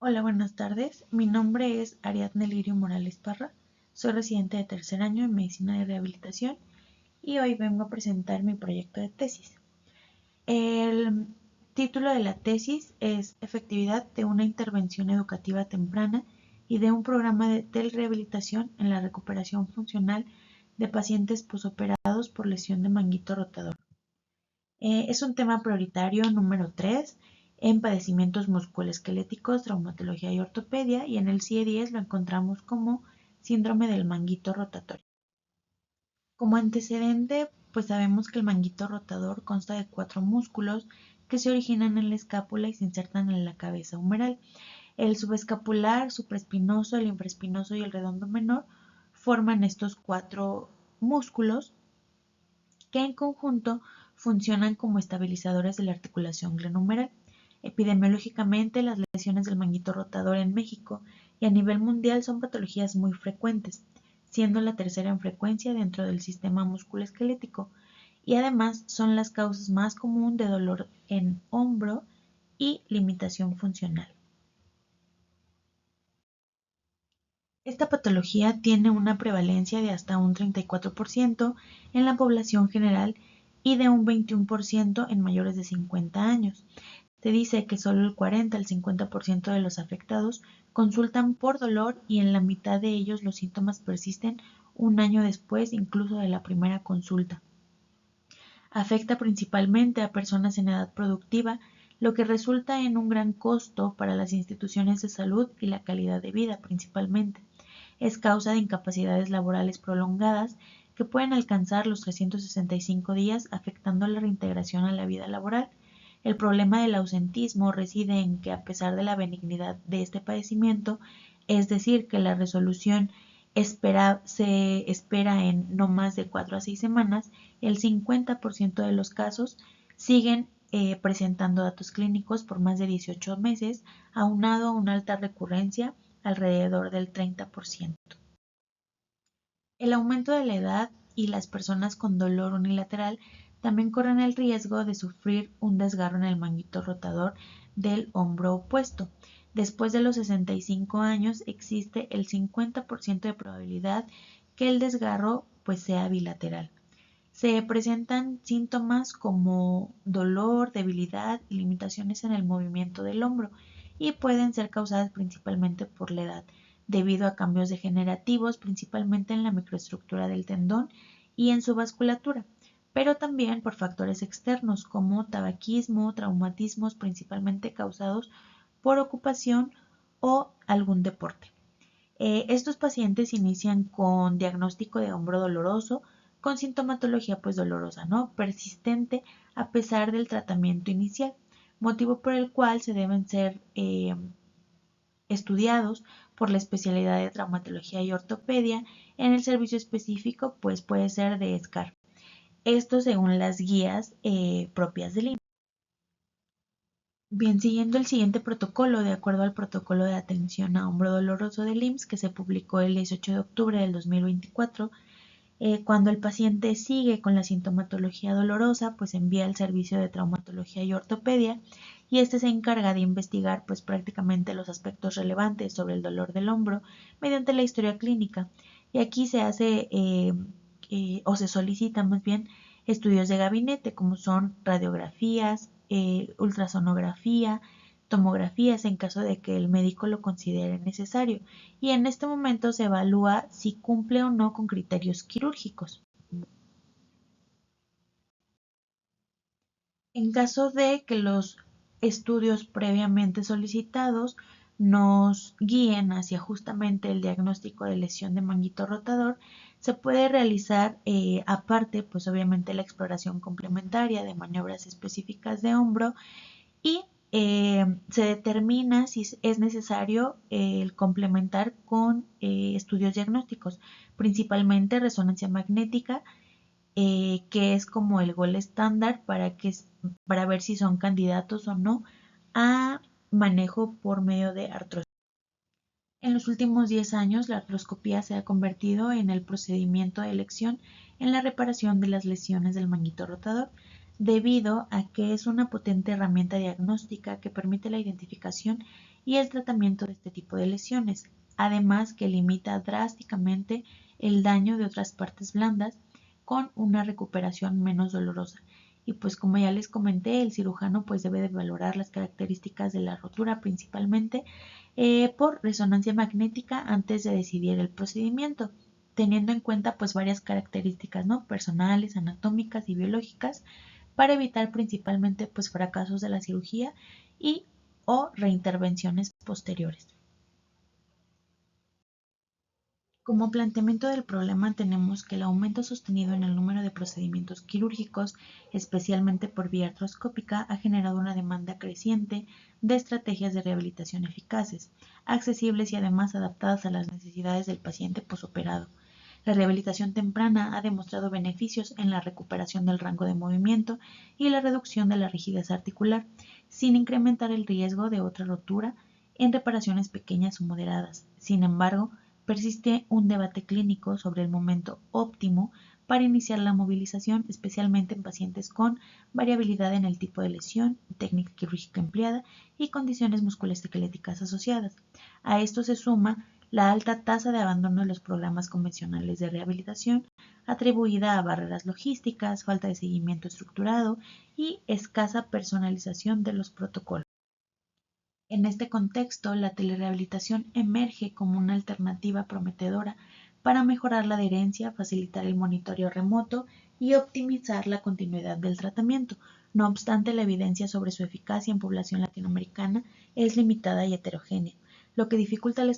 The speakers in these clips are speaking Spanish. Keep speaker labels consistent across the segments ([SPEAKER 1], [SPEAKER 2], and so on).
[SPEAKER 1] Hola, buenas tardes. Mi nombre es Ariadne Lirio Morales Parra. Soy residente de tercer año en Medicina de Rehabilitación y hoy vengo a presentar mi proyecto de tesis. El título de la tesis es Efectividad de una intervención educativa temprana y de un programa de rehabilitación en la recuperación funcional de pacientes posoperados por lesión de manguito rotador. Es un tema prioritario número 3 en padecimientos musculoesqueléticos, traumatología y ortopedia, y en el CIE 10 lo encontramos como síndrome del manguito rotatorio. Como antecedente, pues sabemos que el manguito rotador consta de 4 músculos que se originan en la escápula y se insertan en la cabeza humeral. El subescapular, supraespinoso, el infraespinoso y el redondo menor forman estos 4 músculos que en conjunto funcionan como estabilizadores de la articulación glenohumeral. Epidemiológicamente, las lesiones del manguito rotador en México y a nivel mundial son patologías muy frecuentes, siendo la tercera en frecuencia dentro del sistema musculoesquelético, y además son las causas más comunes de dolor en hombro y limitación funcional. Esta patología tiene una prevalencia de hasta un 34% en la población general y de un 21% en mayores de 50 años. Se dice que solo el 40 al 50% de los afectados consultan por dolor y en la mitad de ellos los síntomas persisten un año después incluso de la primera consulta. Afecta principalmente a personas en edad productiva, lo que resulta en un gran costo para las instituciones de salud y la calidad de vida principalmente. Es causa de incapacidades laborales prolongadas que pueden alcanzar los 365 días, afectando la reintegración a la vida laboral. El problema del ausentismo reside en que, a pesar de la benignidad de este padecimiento, es decir, que la resolución se espera en no más de 4 a 6 semanas, el 50% de los casos siguen presentando datos clínicos por más de 18 meses, aunado a una alta recurrencia alrededor del 30%. El aumento de la edad y las personas con dolor unilateral también corren el riesgo de sufrir un desgarro en el manguito rotador del hombro opuesto. Después de los 65 años existe el 50% de probabilidad que el desgarro sea bilateral. Se presentan síntomas como dolor, debilidad y limitaciones en el movimiento del hombro y pueden ser causadas principalmente por la edad, debido a cambios degenerativos, principalmente en la microestructura del tendón y en su vasculatura, pero también por factores externos como tabaquismo, traumatismos principalmente causados por ocupación o algún deporte. Estos pacientes inician con diagnóstico de hombro doloroso, con sintomatología dolorosa, ¿no? Persistente a pesar del tratamiento inicial, motivo por el cual se deben ser estudiados por la especialidad de traumatología y ortopedia. En el servicio específico puede ser de SCAR. Esto según las guías propias del IMSS. Bien, siguiendo el siguiente protocolo, de acuerdo al protocolo de atención a hombro doloroso del IMSS que se publicó el 18 de octubre del 2024, cuando el paciente sigue con la sintomatología dolorosa, pues envía al servicio de traumatología y ortopedia y este se encarga de investigar prácticamente los aspectos relevantes sobre el dolor del hombro mediante la historia clínica. Y aquí se hace o se solicitan más bien estudios de gabinete como son radiografías, ultrasonografía, tomografías en caso de que el médico lo considere necesario y en este momento se evalúa si cumple o no con criterios quirúrgicos. En caso de que los estudios previamente solicitados nos guíen hacia justamente el diagnóstico de lesión de manguito rotador, se puede realizar aparte, pues obviamente la exploración complementaria de maniobras específicas de hombro y se determina si es necesario el complementar con estudios diagnósticos, principalmente resonancia magnética, que es como el gol estándar para ver si son candidatos o no a manejo por medio de artrosis. En los últimos 10 años, la artroscopía se ha convertido en el procedimiento de elección en la reparación de las lesiones del manguito rotador. debido a que es una potente herramienta diagnóstica que permite la identificación y el tratamiento de este tipo de lesiones, además que limita drásticamente el daño de otras partes blandas con una recuperación menos dolorosa. Y pues como ya les comenté, el cirujano pues debe de valorar las características de la rotura principalmente por resonancia magnética antes de decidir el procedimiento, teniendo en cuenta pues varias características, ¿no? Personales, anatómicas y biológicas para evitar principalmente pues fracasos de la cirugía y o reintervenciones posteriores. Como planteamiento del problema tenemos que el aumento sostenido en el número de procedimientos quirúrgicos, especialmente por vía artroscópica, ha generado una demanda creciente de estrategias de rehabilitación eficaces, accesibles y además adaptadas a las necesidades del paciente posoperado. La rehabilitación temprana ha demostrado beneficios en la recuperación del rango de movimiento y la reducción de la rigidez articular, sin incrementar el riesgo de otra rotura en reparaciones pequeñas o moderadas. Sin embargo, persiste un debate clínico sobre el momento óptimo para iniciar la movilización, especialmente en pacientes con variabilidad en el tipo de lesión, técnica quirúrgica empleada y condiciones musculoesqueléticas asociadas. A esto se suma la alta tasa de abandono de los programas convencionales de rehabilitación, atribuida a barreras logísticas, falta de seguimiento estructurado y escasa personalización de los protocolos. En este contexto, la telerehabilitación emerge como una alternativa prometedora para mejorar la adherencia, facilitar el monitoreo remoto y optimizar la continuidad del tratamiento. No obstante, la evidencia sobre su eficacia en población latinoamericana es limitada y heterogénea, lo que dificulta la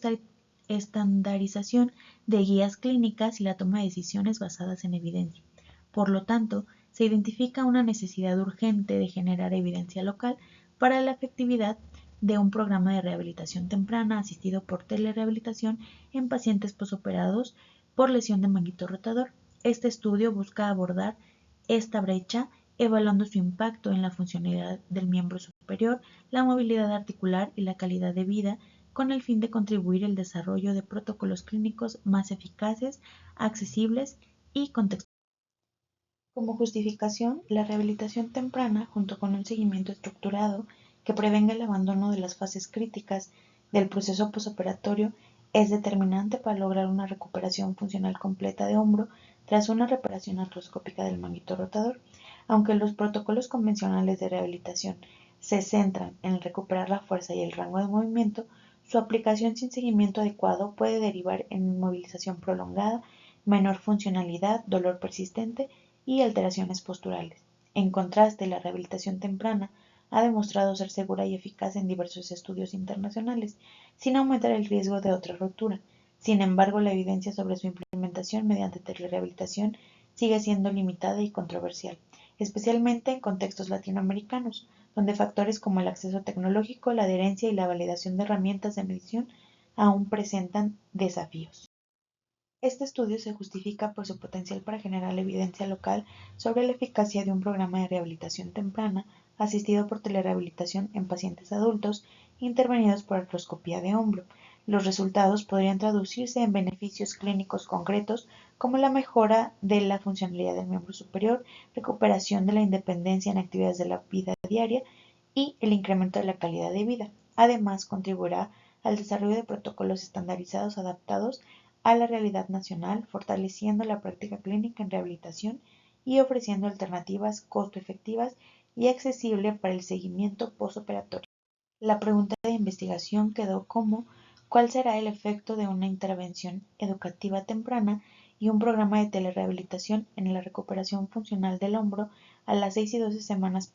[SPEAKER 1] estandarización de guías clínicas y la toma de decisiones basadas en evidencia. Por lo tanto, se identifica una necesidad urgente de generar evidencia local para la efectividad de un programa de rehabilitación temprana asistido por telerehabilitación en pacientes posoperados por lesión de manguito rotador. Este estudio busca abordar esta brecha evaluando su impacto en la funcionalidad del miembro superior, la movilidad articular y la calidad de vida, con el fin de contribuir al desarrollo de protocolos clínicos más eficaces, accesibles y contextuales. Como justificación, la rehabilitación temprana, junto con un seguimiento estructurado que prevenga el abandono de las fases críticas del proceso posoperatorio, es determinante para lograr una recuperación funcional completa de hombro tras una reparación artroscópica del manguito rotador. Aunque los protocolos convencionales de rehabilitación se centran en recuperar la fuerza y el rango de movimiento, su aplicación sin seguimiento adecuado puede derivar en inmovilización prolongada, menor funcionalidad, dolor persistente y alteraciones posturales. En contraste, la rehabilitación temprana ha demostrado ser segura y eficaz en diversos estudios internacionales, sin aumentar el riesgo de otra rotura. Sin embargo, la evidencia sobre su implementación mediante telerehabilitación sigue siendo limitada y controversial, especialmente en contextos latinoamericanos, donde factores como el acceso tecnológico, la adherencia y la validación de herramientas de medición aún presentan desafíos. Este estudio se justifica por su potencial para generar evidencia local sobre la eficacia de un programa de rehabilitación temprana asistido por telerehabilitación en pacientes adultos intervenidos por artroscopía de hombro. Los resultados podrían traducirse en beneficios clínicos concretos como la mejora de la funcionalidad del miembro superior, recuperación de la independencia en actividades de la vida diaria y el incremento de la calidad de vida. Además, contribuirá al desarrollo de protocolos estandarizados adaptados a la realidad nacional, fortaleciendo la práctica clínica en rehabilitación y ofreciendo alternativas costo-efectivas y accesibles para el seguimiento postoperatorio. La pregunta de investigación quedó como ¿cuál será el efecto de una intervención educativa temprana y un programa de telerehabilitación en la recuperación funcional del hombro a las 6 y 12 semanas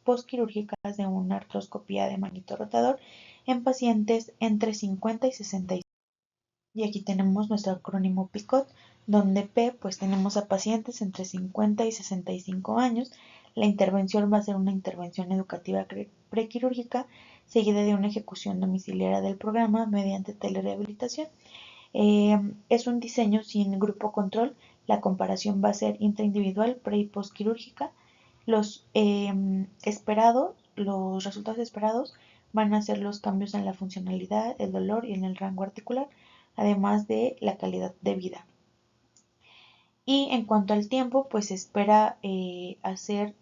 [SPEAKER 1] postquirúrgicas de una artroscopía de manguito rotador en pacientes entre 50 y 65? Y aquí tenemos nuestro acrónimo PICOT, donde P pues tenemos a pacientes entre 50 y 65 años. La intervención va a ser una intervención educativa prequirúrgica seguida de una ejecución domiciliaria del programa mediante telerehabilitación. Es un diseño sin grupo control. La comparación va a ser intraindividual, pre y postquirúrgica. Los resultados esperados van a ser los cambios en la funcionalidad, el dolor y en el rango articular, además de la calidad de vida. Y en cuanto al tiempo, pues se espera hacer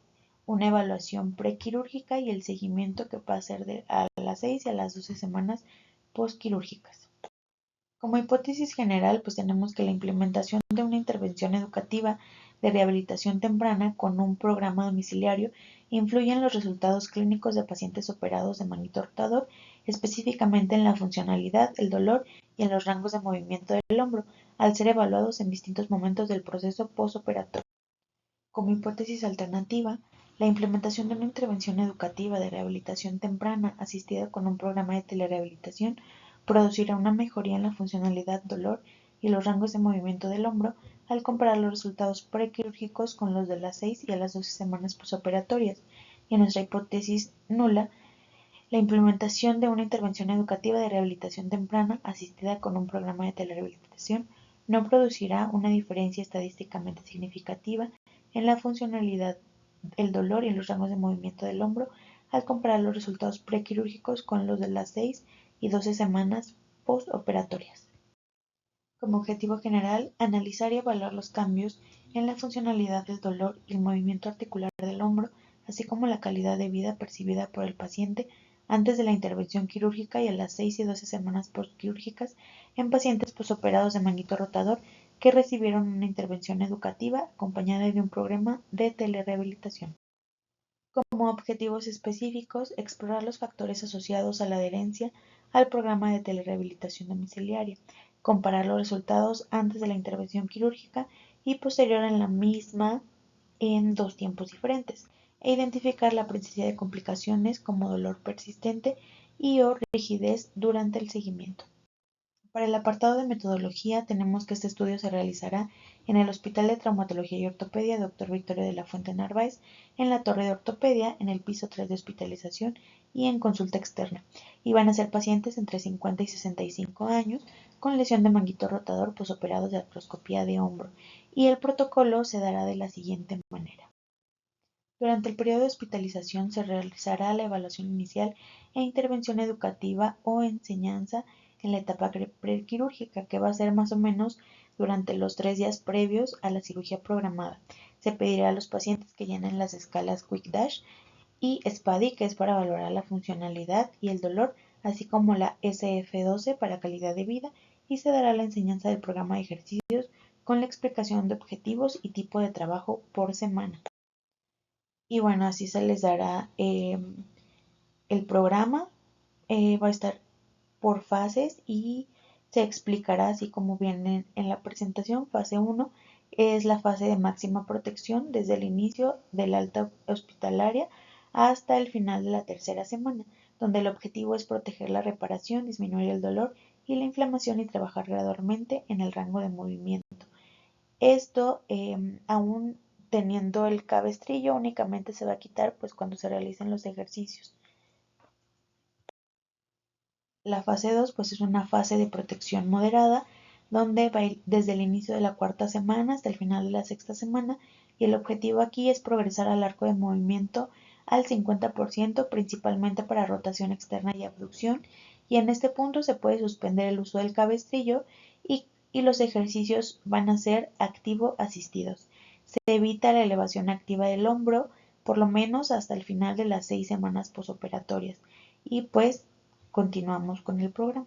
[SPEAKER 1] una evaluación prequirúrgica y el seguimiento que puede ser a las 6 y a las 12 semanas postquirúrgicas. Como hipótesis general, pues tenemos que la implementación de una intervención educativa de rehabilitación temprana con un programa domiciliario influye en los resultados clínicos de pacientes operados de manguito rotador, específicamente en la funcionalidad, el dolor y en los rangos de movimiento del hombro, al ser evaluados en distintos momentos del proceso postoperatorio. Como hipótesis alternativa, la implementación de una intervención educativa de rehabilitación temprana asistida con un programa de telerehabilitación producirá una mejoría en la funcionalidad, dolor y los rangos de movimiento del hombro al comparar los resultados prequirúrgicos con los de las 6 y a las 12 semanas posoperatorias. Y en nuestra hipótesis nula, la implementación de una intervención educativa de rehabilitación temprana asistida con un programa de telerehabilitación no producirá una diferencia estadísticamente significativa en la funcionalidad, el dolor y los rangos de movimiento del hombro al comparar los resultados prequirúrgicos con los de las 6 y 12 semanas postoperatorias. Como objetivo general, analizar y evaluar los cambios en la funcionalidad del dolor y el movimiento articular del hombro, así como la calidad de vida percibida por el paciente antes de la intervención quirúrgica y a las 6 y 12 semanas postquirúrgicas en pacientes posoperados de manguito rotador que recibieron una intervención educativa acompañada de un programa de telerehabilitación. Como objetivos específicos, explorar los factores asociados a la adherencia al programa de telerehabilitación domiciliaria, comparar los resultados antes de la intervención quirúrgica y posterior en la misma en dos tiempos diferentes, e identificar la presencia de complicaciones como dolor persistente y o rigidez durante el seguimiento. Para el apartado de metodología, tenemos que este estudio se realizará en el Hospital de Traumatología y Ortopedia Dr. Victorio de la Fuente Narváez, en la Torre de Ortopedia, en el piso 3 de hospitalización y en consulta externa. Y van a ser pacientes entre 50 y 65 años con lesión de manguito rotador posoperados de artroscopía de hombro. Y el protocolo se dará de la siguiente manera. Durante el periodo de hospitalización se realizará la evaluación inicial e intervención educativa o enseñanza en la etapa prequirúrgica, que va a ser más o menos durante los 3 días previos a la cirugía programada. Se pedirá a los pacientes que llenen las escalas Quick Dash y SPADI, que es para valorar la funcionalidad y el dolor, así como la SF-12 para calidad de vida, y se dará la enseñanza del programa de ejercicios con la explicación de objetivos y tipo de trabajo por semana. Y bueno, así se les dará el programa, va a estar por fases y se explicará así como viene en la presentación. Fase 1 es la fase de máxima protección desde el inicio de la alta hospitalaria hasta el final de la tercera semana, donde el objetivo es proteger la reparación, disminuir el dolor y la inflamación y trabajar gradualmente en el rango de movimiento. Esto aún teniendo el cabestrillo únicamente se va a quitar pues cuando se realicen los ejercicios. La fase 2 pues es una fase de protección moderada donde va a ir desde el inicio de la cuarta semana hasta el final de la sexta semana y el objetivo aquí es progresar al arco de movimiento al 50% principalmente para rotación externa y abducción, y en este punto se puede suspender el uso del cabestrillo y los ejercicios van a ser activo asistidos. Se evita la elevación activa del hombro por lo menos hasta el final de las 6 semanas posoperatorias y pues continuamos con el programa.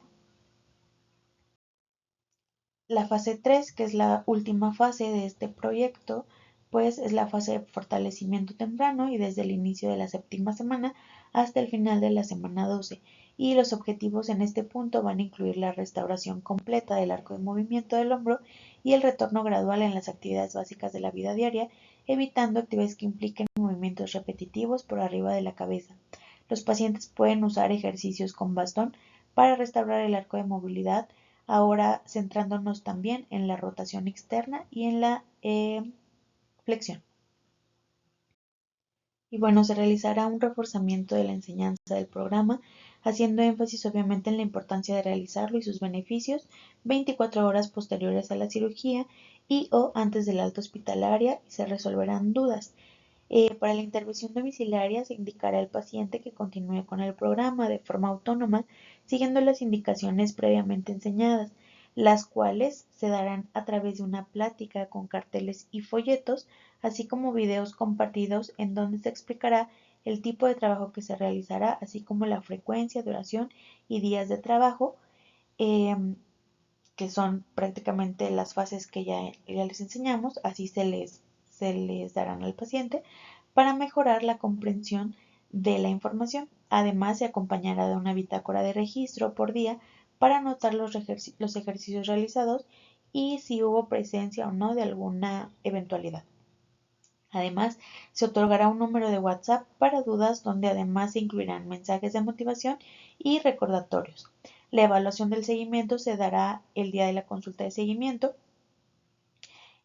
[SPEAKER 1] La fase 3, que es la última fase de este proyecto, pues es la fase de fortalecimiento temprano y desde el inicio de la séptima semana hasta el final de la semana 12. Y los objetivos en este punto van a incluir la restauración completa del arco de movimiento del hombro y el retorno gradual en las actividades básicas de la vida diaria, evitando actividades que impliquen movimientos repetitivos por arriba de la cabeza. Los pacientes pueden usar ejercicios con bastón para restaurar el arco de movilidad, ahora centrándonos también en la rotación externa y en la flexión. Y bueno, se realizará un reforzamiento de la enseñanza del programa, haciendo énfasis obviamente en la importancia de realizarlo y sus beneficios 24 horas posteriores a la cirugía y o antes de la alta hospitalaria, y se resolverán dudas. Para la intervención domiciliaria se indicará al paciente que continúe con el programa de forma autónoma, siguiendo las indicaciones previamente enseñadas, las cuales se darán a través de una plática con carteles y folletos así como videos compartidos en donde se explicará el tipo de trabajo que se realizará, así como la frecuencia, duración y días de trabajo, que son prácticamente las fases que ya les enseñamos, así se les darán al paciente para mejorar la comprensión de la información. Además, se acompañará de una bitácora de registro por día para anotar los ejercicios realizados y si hubo presencia o no de alguna eventualidad. Además, se otorgará un número de WhatsApp para dudas donde además se incluirán mensajes de motivación y recordatorios. La evaluación del seguimiento se dará el día de la consulta de seguimiento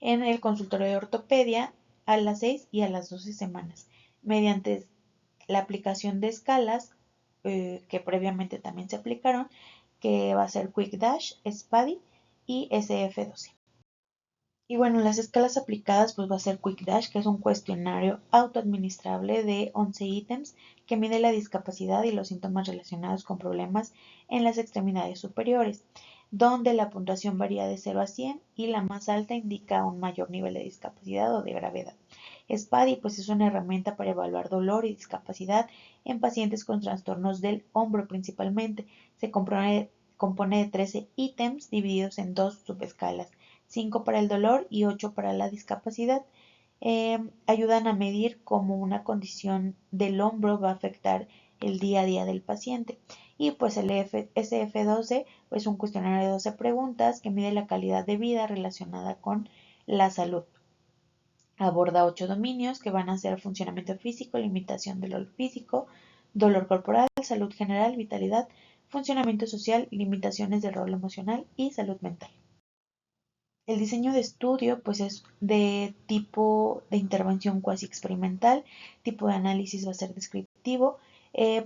[SPEAKER 1] en el consultorio de ortopedia a las 6 y a las 12 semanas, mediante la aplicación de escalas que previamente también se aplicaron, que va a ser Quick Dash, SPADI y SF12. Y bueno, las escalas aplicadas pues va a ser Quick Dash, que es un cuestionario autoadministrable de 11 ítems que mide la discapacidad y los síntomas relacionados con problemas en las extremidades superiores, donde la puntuación varía de 0 a 100 y la más alta indica un mayor nivel de discapacidad o de gravedad. SPADI pues es una herramienta para evaluar dolor y discapacidad en pacientes con trastornos del hombro principalmente. Se compone de 13 ítems divididos en dos subescalas, 5 para el dolor y 8 para la discapacidad. Ayudan a medir cómo una condición del hombro va a afectar el día a día del paciente. Y pues el SF12 es un cuestionario de 12 preguntas que mide la calidad de vida relacionada con la salud. Aborda 8 dominios que van a ser funcionamiento físico, limitación del dolor físico, dolor corporal, salud general, vitalidad, funcionamiento social, limitaciones del rol emocional y salud mental. El diseño de estudio pues es de tipo de intervención cuasi experimental, tipo de análisis va a ser descriptivo,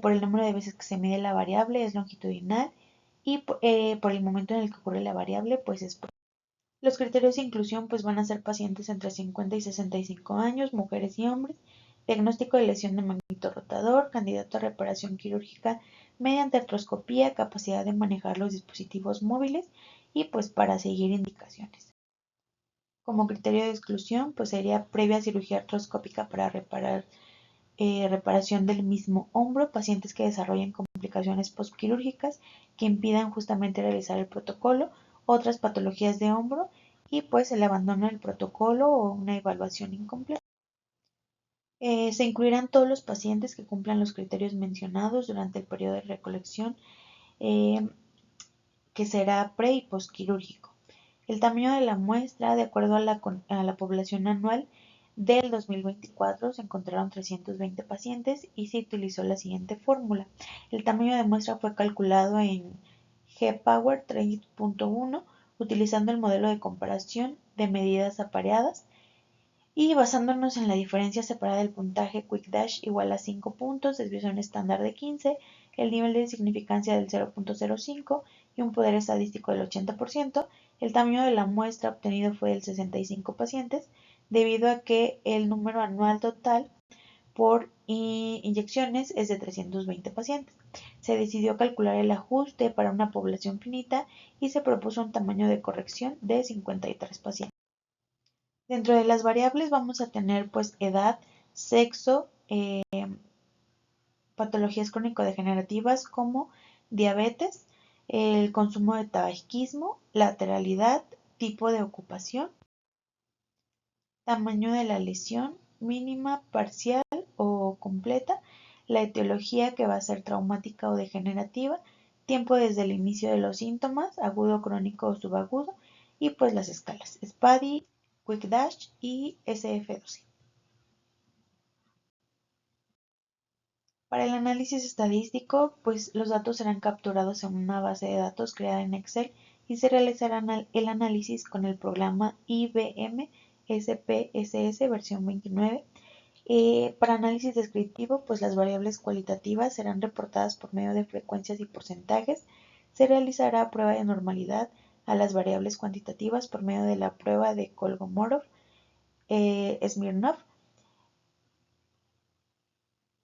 [SPEAKER 1] por el número de veces que se mide la variable es longitudinal y por el momento en el que ocurre la variable pues es. Los criterios de inclusión pues van a ser pacientes entre 50 y 65 años, mujeres y hombres, diagnóstico de lesión de manguito rotador, candidato a reparación quirúrgica mediante artroscopía, capacidad de manejar los dispositivos móviles y pues para seguir indicaciones. Como criterio de exclusión, pues sería previa cirugía artroscópica para reparación del mismo hombro, pacientes que desarrollen complicaciones postquirúrgicas que impidan justamente realizar el protocolo, otras patologías de hombro y pues el abandono del protocolo o una evaluación incompleta. Se incluirán todos los pacientes que cumplan los criterios mencionados durante el periodo de recolección, eh, que será pre y postquirúrgico. El tamaño de la muestra, de acuerdo a la población anual del 2024, se encontraron 320 pacientes y se utilizó la siguiente fórmula. El tamaño de muestra fue calculado en G-Power 3.1 utilizando el modelo de comparación de medidas apareadas y basándonos en la diferencia separada del puntaje Quick Dash igual a 5 puntos, desviación estándar de 15, el nivel de significancia del 0.05 y un poder estadístico del 80%, el tamaño de la muestra obtenido fue de 65 pacientes, debido a que el número anual total por inyecciones es de 320 pacientes. Se decidió calcular el ajuste para una población finita y se propuso un tamaño de corrección de 53 pacientes. Dentro de las variables vamos a tener pues edad, sexo, patologías crónico-degenerativas como diabetes, el consumo de tabaquismo, lateralidad, tipo de ocupación, tamaño de la lesión, mínima, parcial o completa, la etiología que va a ser traumática o degenerativa, tiempo desde el inicio de los síntomas, agudo, crónico o subagudo, y pues las escalas, SPADI, Quick Dash y SF12. Para el análisis estadístico, pues los datos serán capturados en una base de datos creada en Excel y se realizará el análisis con el programa IBM SPSS versión 29. Para análisis descriptivo, pues las variables cualitativas serán reportadas por medio de frecuencias y porcentajes. Se realizará prueba de normalidad a las variables cuantitativas por medio de la prueba de Kolmogorov-Smirnov.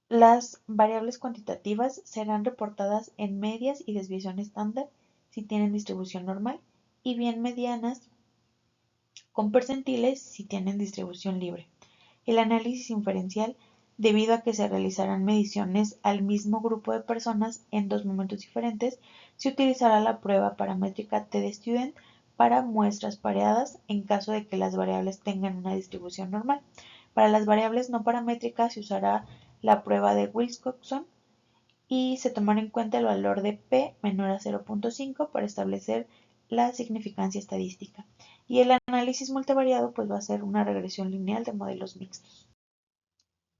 [SPEAKER 1] Las variables cuantitativas serán reportadas en medias y desviación estándar si tienen distribución normal y bien medianas con percentiles si tienen distribución libre. El análisis inferencial, debido a que se realizarán mediciones al mismo grupo de personas en dos momentos diferentes, se utilizará la prueba paramétrica t-de-student para muestras pareadas en caso de que las variables tengan una distribución normal. Para las variables no paramétricas se usará la prueba de Wilcoxon y se tomará en cuenta el valor de p menor a 0.5 para establecer la significancia estadística. Y el análisis multivariado pues va a ser una regresión lineal de modelos mixtos.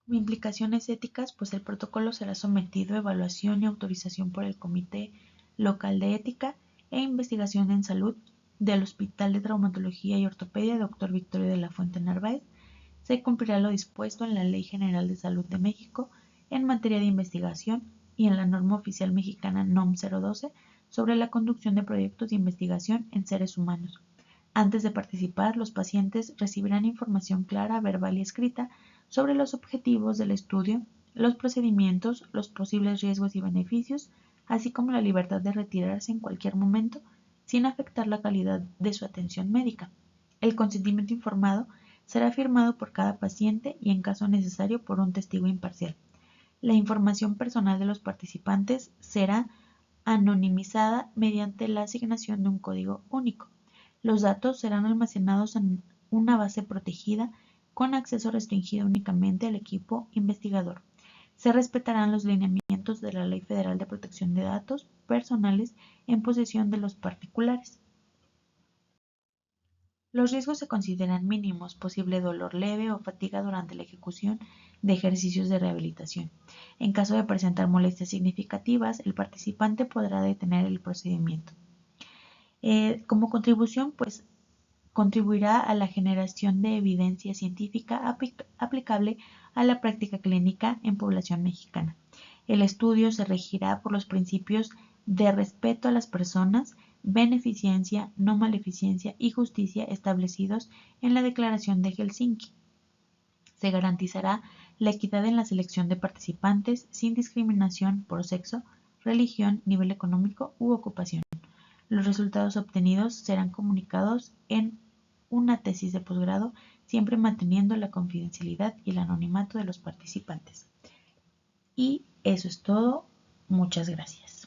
[SPEAKER 1] Como implicaciones éticas, pues el protocolo será sometido a evaluación y autorización por el Comité Local de Ética e Investigación en Salud del Hospital de Traumatología y Ortopedia Dr. Victorio de la Fuente Narváez. Se cumplirá lo dispuesto en la Ley General de Salud de México en materia de investigación y en la norma oficial mexicana NOM 012 sobre la conducción de proyectos de investigación en seres humanos. Antes de participar, los pacientes recibirán información clara, verbal y escrita sobre los objetivos del estudio, los procedimientos, los posibles riesgos y beneficios, así como la libertad de retirarse en cualquier momento sin afectar la calidad de su atención médica. El consentimiento informado será firmado por cada paciente y en caso necesario por un testigo imparcial. La información personal de los participantes será anonimizada mediante la asignación de un código único. Los datos serán almacenados en una base protegida con acceso restringido únicamente al equipo investigador. Se respetarán los lineamientos de la Ley Federal de Protección de Datos Personales en posesión de los particulares. Los riesgos se consideran mínimos, posible dolor leve o fatiga durante la ejecución de ejercicios de rehabilitación. En caso de presentar molestias significativas, el participante podrá detener el procedimiento. Como contribución, pues contribuirá a la generación de evidencia científica aplicable a la práctica clínica en población mexicana. El estudio se regirá por los principios de respeto a las personas, beneficencia, no maleficencia y justicia establecidos en la Declaración de Helsinki. Se garantizará la equidad en la selección de participantes sin discriminación por sexo, religión, nivel económico u ocupación. Los resultados obtenidos serán comunicados en una tesis de posgrado, siempre manteniendo la confidencialidad y el anonimato de los participantes. Y eso es todo. Muchas gracias.